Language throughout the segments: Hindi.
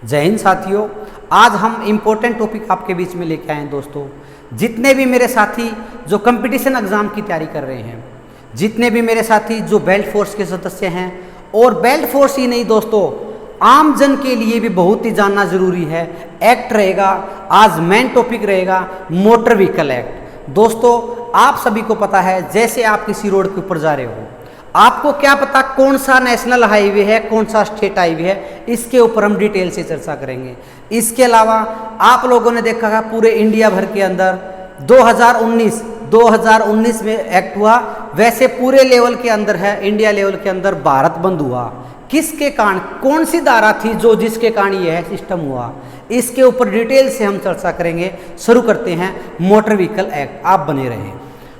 जय हिंद साथियों, आज हम इम्पोर्टेंट टॉपिक आपके बीच में लेके आए हैं दोस्तों। जितने भी मेरे साथी जो कंपटीशन एग्ज़ाम की तैयारी कर रहे हैं, जितने भी मेरे साथी जो बेल्ट फोर्स के सदस्य हैं, और बेल्ट फोर्स ही नहीं दोस्तों, आम जन के लिए भी बहुत ही जानना जरूरी है। एक्ट रहेगा, आज मेन टॉपिक रहेगा मोटर व्हीकल एक्ट। दोस्तों आप सभी को पता है, जैसे आप किसी रोड के ऊपर जा रहे हो, आपको क्या पता कौन सा नेशनल हाईवे है, कौन सा स्टेट हाईवे है, इसके ऊपर हम डिटेल से चर्चा करेंगे। इसके अलावा आप लोगों ने देखा है पूरे इंडिया भर के अंदर 2019 में एक्ट हुआ, वैसे पूरे लेवल के अंदर है, इंडिया लेवल के अंदर भारत बंद हुआ। किसके कारण, कौन सी धारा थी जो जिसके कारण यह सिस्टम हुआ, इसके ऊपर डिटेल से हम चर्चा करेंगे। शुरू करते हैं मोटर व्हीकल एक्ट, आप बने रहें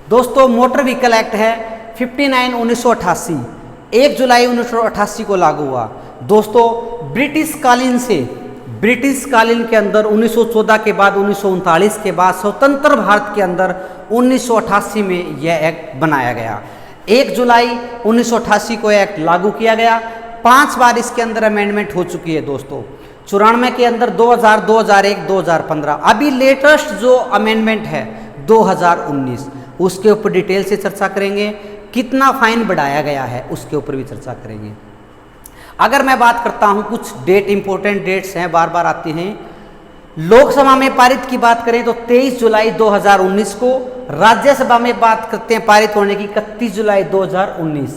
दोस्तों। मोटर व्हीकल एक्ट है 59/1988, 1 जुलाई 1988 को लागू हुआ दोस्तों। ब्रिटिश कालीन के अंदर 1914 के बाद 1939 के बाद स्वतंत्र भारत के अंदर 1988 में यह एक्ट बनाया गया। 1 जुलाई 1988 को एक्ट लागू किया गया। 5 बार इसके अंदर अमेंडमेंट हो चुकी है दोस्तों। 94 के अंदर 2000, 2001, 2015, अभी लेटेस्ट जो अमेंडमेंट है 2019, उसके ऊपर डिटेल से चर्चा करेंगे। कितना फाइन बढ़ाया गया है उसके ऊपर भी चर्चा करेंगे। अगर मैं बात करता हूं, कुछ डेट इंपॉर्टेंट डेट्स हैं, बार बार आती हैं। लोकसभा में पारित की बात करें तो 23 जुलाई 2019 को, राज्यसभा में बात करते हैं पारित होने की 31 जुलाई 2019।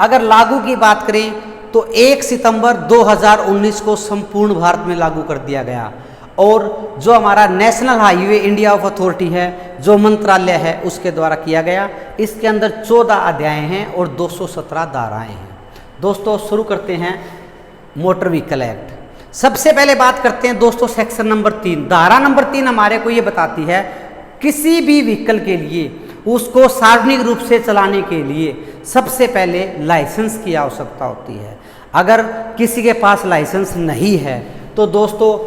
अगर लागू की बात करें तो 1 सितंबर 2019 को संपूर्ण भारत में लागू कर दिया गया। और जो हमारा national highway India of authority है, जो मंत्रालय है, उसके द्वारा किया गया। इसके अंदर 14 अध्याय हैं और 217 धाराएं हैं दोस्तों। शुरू करते हैं मोटर व्हीकल एक्ट। सबसे पहले बात करते हैं दोस्तों सेक्शन नंबर 3। धारा नंबर 3 हमारे को ये बताती है किसी भी व्हीकल के लिए उसको सार्वजनिक रूप से चलाने के लिए सबसे पहले लाइसेंस की आवश्यकता होती है। अगर किसी के पास लाइसेंस नहीं है तो दोस्तों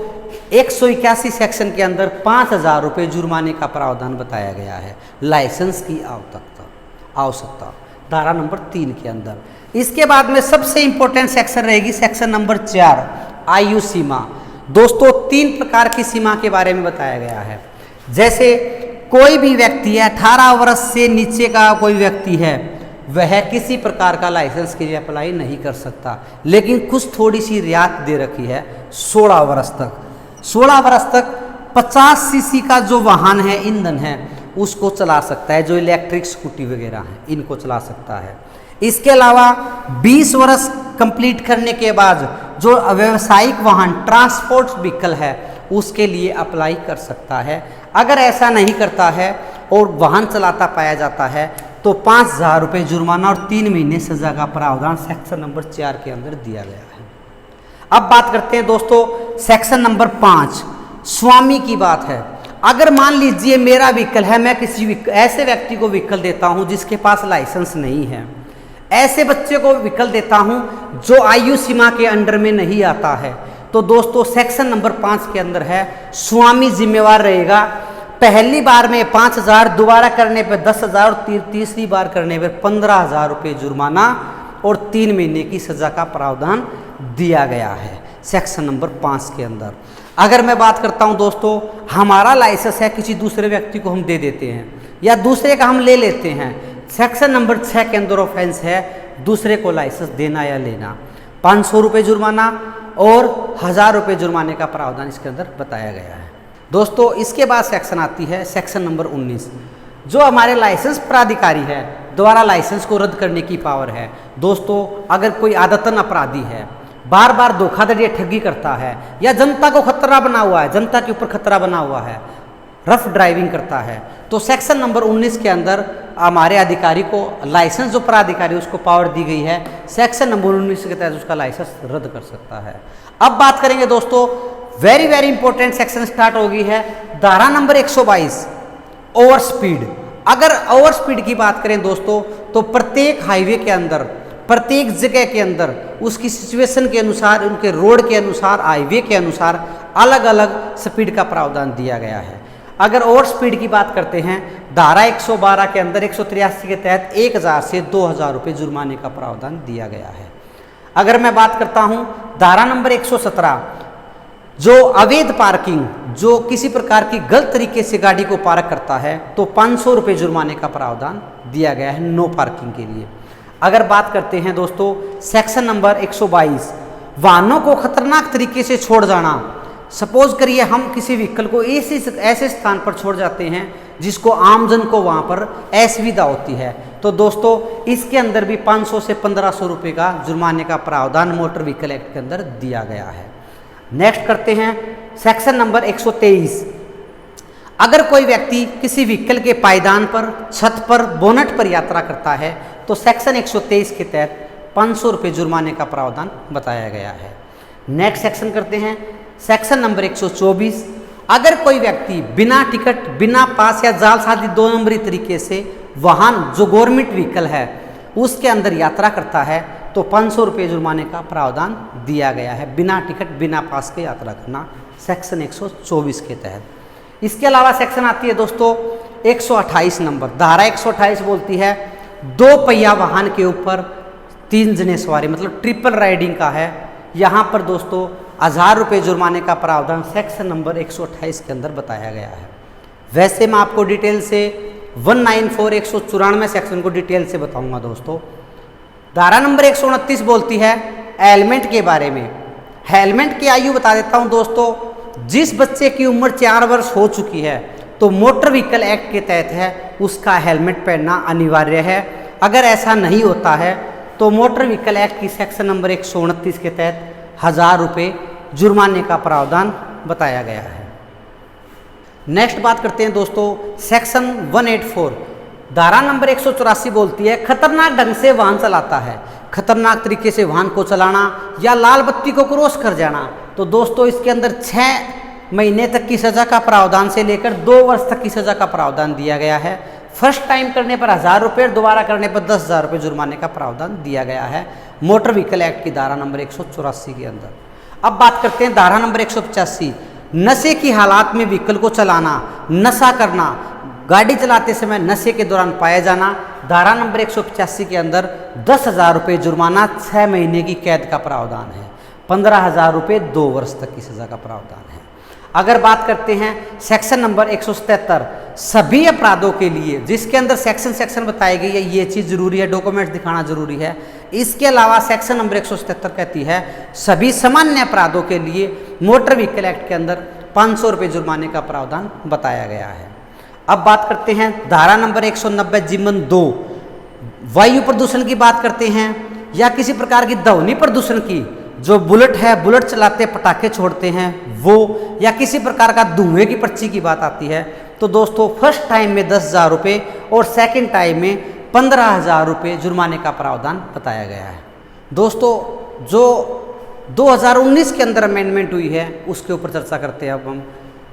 181 सेक्शन के अंदर 5,000 रुपये जुर्माने का प्रावधान बताया गया है, लाइसेंस की आवश्यकता धारा नंबर 3 के अंदर। इसके बाद में सबसे इंपॉर्टेंट सेक्शन रहेगी सेक्शन नंबर 4, आयु सीमा। दोस्तों 3 प्रकार की सीमा के बारे में बताया गया है। जैसे कोई भी व्यक्ति है, 18 वर्ष से नीचे का कोई व्यक्ति है, वह किसी प्रकार का लाइसेंस के लिए अप्लाई नहीं कर सकता, लेकिन कुछ थोड़ी सी रियायत दे रखी है। 16 वर्ष तक 50 सीसी का जो वाहन है, ईंधन है, उसको चला सकता है। जो इलेक्ट्रिक स्कूटी वगैरह है, इनको चला सकता है। इसके अलावा 20 वर्ष कंप्लीट करने के बाद जो व्यावसायिक वाहन ट्रांसपोर्ट व्हीकल है, उसके लिए अप्लाई कर सकता है। अगर ऐसा नहीं करता है और वाहन चलाता पाया जाता है तो 5,000 रुपये जुर्माना और 3 महीने सजा का प्रावधान सेक्शन नंबर 4 के अंदर दिया गया है। अब बात करते हैं दोस्तों सेक्शन नंबर 5, स्वामी की बात है। अगर मान लीजिए मेरा व्हीकल है, मैं किसी ऐसे व्यक्ति को व्हीकल देता हूं जिसके पास लाइसेंस नहीं है, ऐसे बच्चे को व्हीकल देता हूं जो आयु सीमा के अंडर में नहीं आता है, तो दोस्तों सेक्शन नंबर 5 के अंदर है स्वामी जिम्मेवार रहेगा। पहली बार में 5,000, दोबारा करने पर 10,000 और तीसरी बार करने पर 15,000 रुपये जुर्माना और 3 महीने की सजा का प्रावधान दिया गया है सेक्शन नंबर 5 के अंदर। अगर मैं बात करता हूं दोस्तों, हमारा लाइसेंस है, किसी दूसरे व्यक्ति को हम दे देते हैं या दूसरे का हम ले लेते हैं, सेक्शन नंबर 6 के अंदर ऑफेंस है दूसरे को लाइसेंस देना या लेना। 500 रुपये जुर्माना और 1,000 रुपये जुर्माने का प्रावधान इसके अंदर बताया गया है दोस्तों। इसके बाद सेक्शन आती है सेक्शन नंबर 19, जो हमारे लाइसेंस प्राधिकारी है द्वारा लाइसेंस को रद्द करने की पावर है। दोस्तों अगर कोई आदतन अपराधी है, बार बार धोखाधड़ी या ठगी करता है, या जनता को खतरा बना हुआ है, जनता के ऊपर खतरा बना हुआ है, रफ ड्राइविंग करता है, तो सेक्शन नंबर 19 के अंदर हमारे अधिकारी को, लाइसेंस जो प्राधिकारी उसको पावर दी गई है, सेक्शन नंबर 19 के तहत उसका लाइसेंस रद्द कर सकता है। अब बात करेंगे दोस्तों, very very important section start हो गई है, धारा नंबर 122, ओवर स्पीड। अगर ओवर स्पीड की बात करें दोस्तों, तो प्रत्येक हाईवे के अंदर, प्रत्येक जगह के अंदर उसकी सिचुएशन के अनुसार, उनके रोड के अनुसार, हाईवे के अनुसार अलग अलग स्पीड का प्रावधान दिया गया है। अगर ओवर स्पीड की बात करते हैं, धारा 112 के अंदर 183 के तहत 1,000 से 2,000 रुपये जुर्माने का प्रावधान दिया गया है। अगर मैं बात करता हूं धारा नंबर 117, जो अवैध पार्किंग, जो किसी प्रकार की गलत तरीके से गाड़ी को पार्क करता है तो 500 रुपये जुर्माने का प्रावधान दिया गया है नो पार्किंग के लिए। अगर बात करते हैं दोस्तों सेक्शन नंबर 122, वाहनों को खतरनाक तरीके से छोड़ जाना। सपोज करिए हम किसी व्हीकल को ऐसे स्थान पर छोड़ जाते हैं जिसको आमजन को वहाँ पर असुविधा होती है, तो दोस्तों इसके अंदर भी 500 से 1500 रुपये का जुर्माने का प्रावधान मोटर व्हीकल एक्ट के अंदर दिया गया है। नेक्स्ट करते हैं सेक्शन नंबर 123। अगर कोई व्यक्ति किसी व्हीकल के पायदान पर, छत पर, बोनट पर यात्रा करता है तो सेक्शन 123 के तहत 500 रुपये जुर्माने का प्रावधान बताया गया है। नेक्स्ट सेक्शन करते हैं सेक्शन नंबर 124। अगर कोई व्यक्ति बिना टिकट, बिना पास या जालसाजी 2 नंबरी तरीके से वाहन जो गवर्नमेंट व्हीकल है उसके अंदर यात्रा करता है तो 500 रुपये जुर्माने का प्रावधान दिया गया है। बिना टिकट, बिना पास के यात्रा करना सेक्शन 124 के तहत। इसके अलावा सेक्शन आती है दोस्तों 128 नंबर। धारा 128 बोलती है 2 पहिया वाहन के ऊपर 3 जने सवारी, मतलब ट्रिपल राइडिंग का है। यहाँ पर दोस्तों 1000 रुपये जुर्माने का प्रावधान सेक्शन नंबर 128 के अंदर बताया गया है। वैसे मैं आपको डिटेल से 194 194 सेक्शन को डिटेल से बताऊंगा दोस्तों। धारा नंबर 129 बोलती है हेलमेट के बारे में। हेलमेट की आयु बता देता हूं दोस्तों। जिस बच्चे की उम्र 4 वर्ष हो चुकी है तो मोटर व्हीकल एक्ट के तहत है उसका हेलमेट पहनना अनिवार्य है। अगर ऐसा नहीं होता है तो मोटर व्हीकल एक्ट की सेक्शन नंबर 129 के तहत 1000 रुपये जुर्माने का प्रावधान बताया गया है। नेक्स्ट बात करते हैं दोस्तों सेक्शन 184। धारा नंबर 184 बोलती है खतरनाक ढंग से वाहन चलाता है। खतरनाक तरीके से वाहन को चलाना या लाल बत्ती को क्रॉस कर जाना, तो दोस्तों इसके अंदर 6 महीने तक की सज़ा का प्रावधान से लेकर 2 वर्ष तक की सज़ा का प्रावधान दिया गया है। फर्स्ट टाइम करने पर 1000 रुपये, दोबारा करने पर 10,000 रुपये जुर्माने का प्रावधान दिया गया है मोटर व्हीकल एक्ट की धारा नंबर 184 के अंदर। अब बात करते हैं धारा नंबर 185। नशे की हालात में व्हीकल को चलाना, नशा करना, गाड़ी चलाते समय नशे के दौरान पाया जाना। धारा नंबर 185 के अंदर 10,000 रुपये जुर्माना, 6 महीने की कैद का प्रावधान है, 15,000 रुपये 2 वर्ष तक की सज़ा का प्रावधान है। अगर बात करते हैं सेक्शन नंबर 177, सभी अपराधों के लिए जिसके अंदर सेक्शन बताई गई है, ये चीज़ जरूरी है, डॉक्यूमेंट्स दिखाना जरूरी है। इसके अलावा सेक्शन नंबर 177 कहती है सभी सामान्य अपराधों के लिए मोटर व्हीकल एक्ट के अंदर 500 रुपये जुर्माने का प्रावधान बताया गया है। अब बात करते हैं धारा नंबर 190 जीवन 2, वायु प्रदूषण की बात करते हैं या किसी प्रकार की ध्वनि प्रदूषण की। जो बुलेट है, बुलेट चलाते पटाखे छोड़ते हैं वो, या किसी प्रकार का धुएं की पर्ची की बात आती है, तो दोस्तों फर्स्ट टाइम में 10,000 रुपये और सेकेंड टाइम में 15,000 रुपये जुर्माने का प्रावधान बताया गया है। दोस्तों जो 2019 के अंदर अमेंडमेंट हुई है उसके ऊपर चर्चा करते हैं अब हम।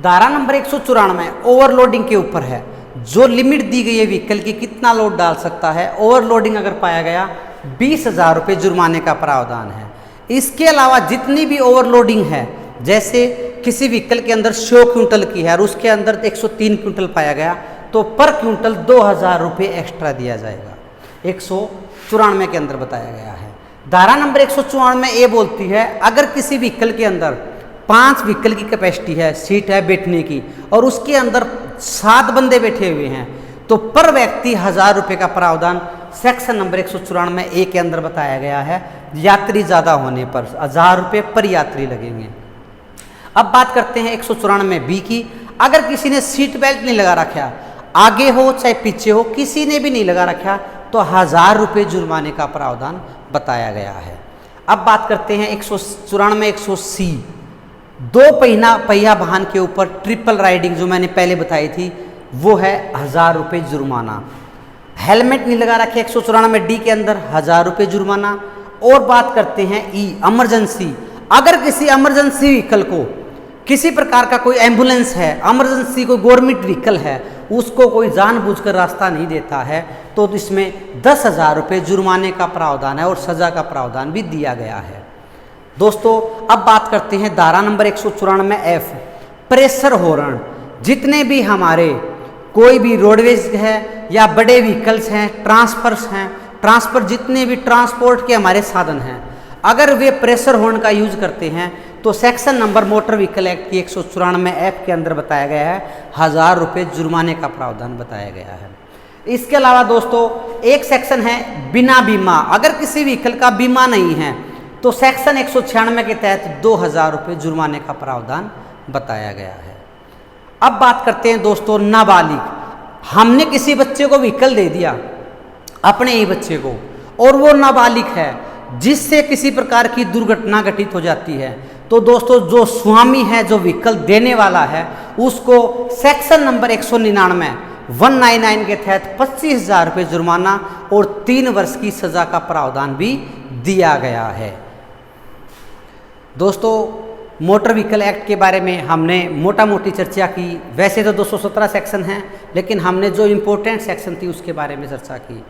धारा नंबर 194 ओवरलोडिंग के ऊपर है। जो लिमिट दी गई है व्हीकल की कितना लोड डाल सकता है, ओवरलोडिंग अगर पाया गया 20,000 रुपये जुर्माने का प्रावधान है। इसके अलावा जितनी भी ओवरलोडिंग है, जैसे किसी व्हीकल के अंदर 100 क्विंटल की है और उसके अंदर 103 क्विंटल पाया गया तो पर क्विंटल 2,000 रुपये एक्स्ट्रा दिया जाएगा। 194 के अंदर बताया गया है। धारा नंबर 194 ये बोलती है अगर किसी व्हीकल के अंदर 5 व्हीकल की कैपेसिटी है, सीट है बैठने की, और उसके अंदर 7 बंदे बैठे हुए हैं तो पर व्यक्ति 1000 रुपये का प्रावधान सेक्शन नंबर 194 ए के अंदर बताया गया है। यात्री ज़्यादा होने पर 1000 रुपये पर यात्री लगेंगे। अब बात करते हैं 194 बी की। अगर किसी ने सीट बेल्ट नहीं लगा रखा, आगे हो चाहे पीछे हो, किसी ने भी नहीं लगा रखा तो 1000 रुपये जुर्माने का प्रावधान बताया गया है। अब बात करते हैं 194 100C, 2 पहिया वाहन के ऊपर ट्रिपल राइडिंग जो मैंने पहले बताई थी वो है 1000 रुपये जुर्माना। हेलमेट नहीं लगा रखे 194 डी के अंदर 1000 रुपये जुर्माना। और बात करते हैं ई इमरजेंसी। अगर किसी इमरजेंसी व्हीकल को, किसी प्रकार का कोई एम्बुलेंस है, इमरजेंसी कोई गवर्नमेंट व्हीकल है, उसको कोई जानबूझकर रास्ता नहीं देता है तो इसमें 10,000 रुपये जुर्माने का प्रावधान है और सज़ा का प्रावधान भी दिया गया है। दोस्तों अब बात करते हैं धारा नंबर 194 एफ, प्रेशर हॉर्न। जितने भी हमारे कोई भी रोडवेज है या बड़े व्हीकल्स हैं, ट्रांसफर जितने भी ट्रांसपोर्ट के हमारे साधन हैं, अगर वे प्रेशर हॉर्न का यूज करते हैं तो section number motor vehicle act की 194 के अंदर बताया गया है 1000 रुपये जुर्माने का प्रावधान बताया गया है। इसके अलावा दोस्तों एक सेक्शन है बिना बीमा, अगर किसी व्हीकल का बीमा नहीं है तो सेक्शन 196 के तहत 2000 रुपये जुर्माने का प्रावधान बताया गया है। अब बात करते हैं दोस्तों नाबालिग, हमने किसी बच्चे को व्हीकल दे दिया, अपने ही बच्चे को, और वो नाबालिग है जिससे किसी प्रकार की दुर्घटना घटित हो जाती है, तो दोस्तों जो स्वामी है, जो व्हीकल देने वाला है, उसको सेक्शन नंबर 199 के तहत 25,000 रुपये जुर्माना और 3 वर्ष की सजा का प्रावधान भी दिया गया है। दोस्तों मोटर व्हीकल एक्ट के बारे में हमने मोटा मोटी चर्चा की। वैसे तो 217 सेक्शन हैं, लेकिन हमने जो इम्पोर्टेंट सेक्शन थी उसके बारे में चर्चा की।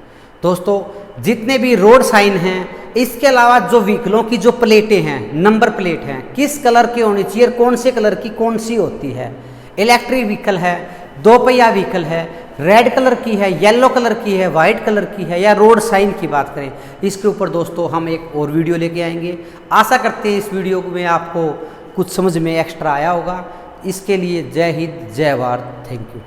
दोस्तों जितने भी रोड साइन हैं, इसके अलावा जो व्हीकलों की जो प्लेटें हैं, नंबर प्लेट हैं, किस कलर की होनी चाहिए, कौन से कलर की कौन सी होती है, इलेक्ट्रिक व्हीकल है, 2 पहिया व्हीकल है, रेड कलर की है, येलो कलर की है, वाइट कलर की है, या रोड साइन की बात करें, इसके ऊपर दोस्तों हम एक और वीडियो लेके आएंगे। आशा करते हैं इस वीडियो में आपको कुछ समझ में एक्स्ट्रा आया होगा। इसके लिए जय हिंद, जय भारत, थैंक यू।